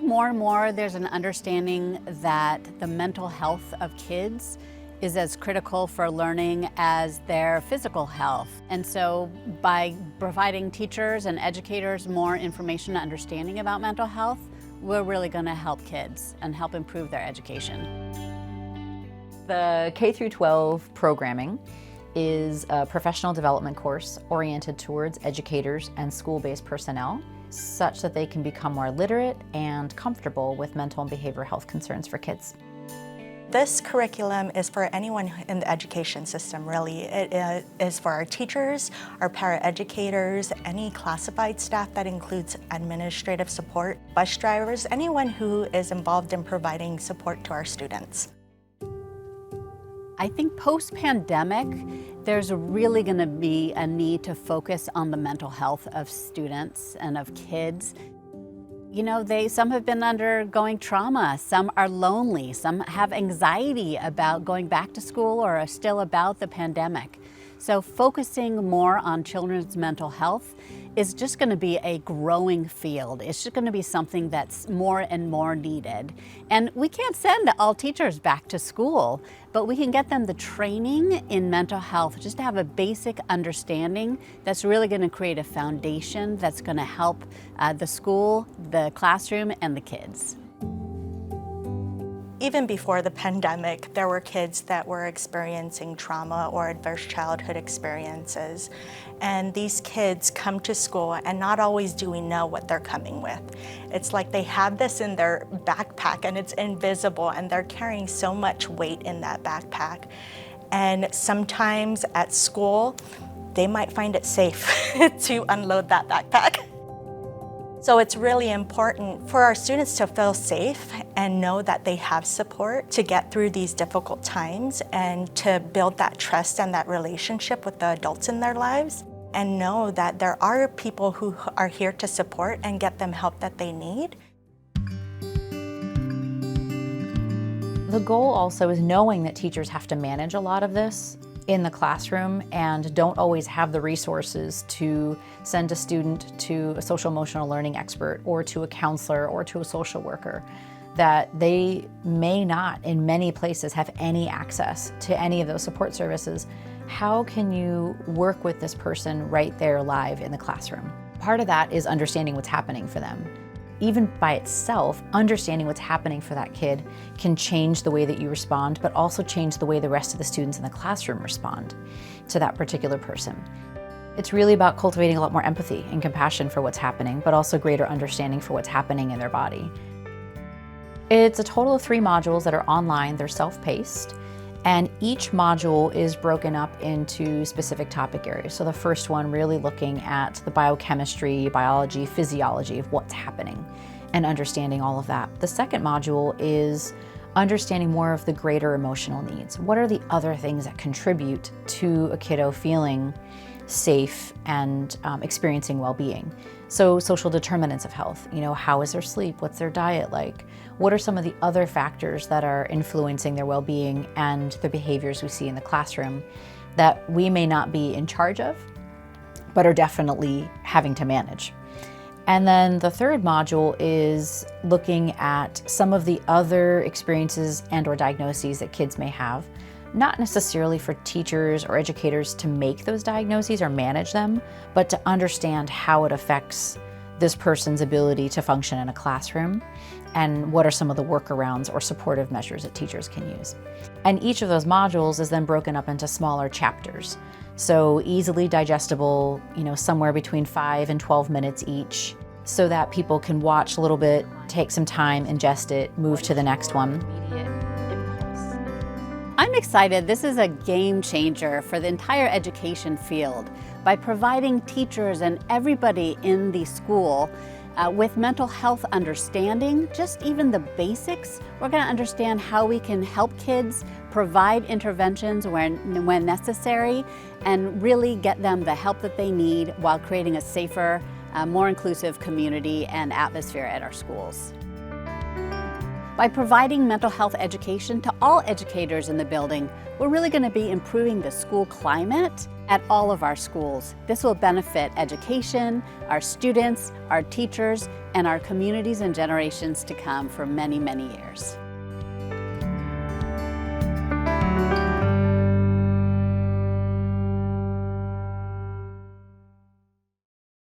more and more there's an understanding that the mental health of kids is as critical for learning as their physical health. And so by providing teachers and educators more information and understanding about mental health, we're really going to help kids and help improve their education. The K through 12 programming is a professional development course oriented towards educators and school-based personnel, such that they can become more literate and comfortable with mental and behavioral health concerns for kids. This curriculum is for anyone in the education system, really. It is for our teachers, our paraeducators, any classified staff that includes administrative support, bus drivers, anyone who is involved in providing support to our students. I think post-pandemic, there's really going to be a need to focus on the mental health of students and of kids. You know, some have been undergoing trauma, some are lonely, some have anxiety about going back to school or are still about the pandemic. So focusing more on children's mental health is just going to be a growing field. It's just going to be something that's more and more needed. And we can't send all teachers back to school, but we can get them the training in mental health just to have a basic understanding that's really going to create a foundation that's going to help the school, the classroom, and the kids. Even before the pandemic, there were kids that were experiencing trauma or adverse childhood experiences. And these kids come to school and not always do we know what they're coming with. It's like they have this in their backpack and it's invisible and they're carrying so much weight in that backpack. And sometimes at school, they might find it safe to unload that backpack. So it's really important for our students to feel safe and know that they have support to get through these difficult times and to build that trust and that relationship with the adults in their lives, and know that there are people who are here to support and get them help that they need. The goal also is knowing that teachers have to manage a lot of this in the classroom and don't always have the resources to send a student to a social emotional learning expert or to a counselor or to a social worker, that they may not in many places have any access to any of those support services. How can you work with this person right there live in the classroom? Part of that is understanding what's happening for them. Even by itself, understanding what's happening for that kid can change the way that you respond, but also change the way the rest of the students in the classroom respond to that particular person. It's really about cultivating a lot more empathy and compassion for what's happening, but also greater understanding for what's happening in their body. It's a total of 3 modules that are online, they're self-paced, and each module is broken up into specific topic areas. So the first one really looking at the biochemistry, biology, physiology of what's happening and understanding all of that. The second module is understanding more of the greater emotional needs. What are the other things that contribute to a kiddo feeling safe and experiencing well-being? So social determinants of health, you know, how is their sleep? What's their diet like? What are some of the other factors that are influencing their well-being and the behaviors we see in the classroom that we may not be in charge of, but are definitely having to manage? And then the third module is looking at some of the other experiences and/or diagnoses that kids may have, not necessarily for teachers or educators to make those diagnoses or manage them, but to understand how it affects this person's ability to function in a classroom and what are some of the workarounds or supportive measures that teachers can use. And each of those modules is then broken up into smaller chapters. So easily digestible, you know, somewhere between 5 and 12 minutes each, so that people can watch a little bit, take some time, ingest it, move to the next one. I'm excited. This is a game changer for the entire education field. By providing teachers and everybody in the school with mental health understanding, just even the basics, we're going to understand how we can help kids, provide interventions when necessary, and really get them the help that they need while creating a safer, more inclusive community and atmosphere at our schools. By providing mental health education to all educators in the building, we're really going to be improving the school climate at all of our schools. This will benefit education, our students, our teachers, and our communities and generations to come for many, many years.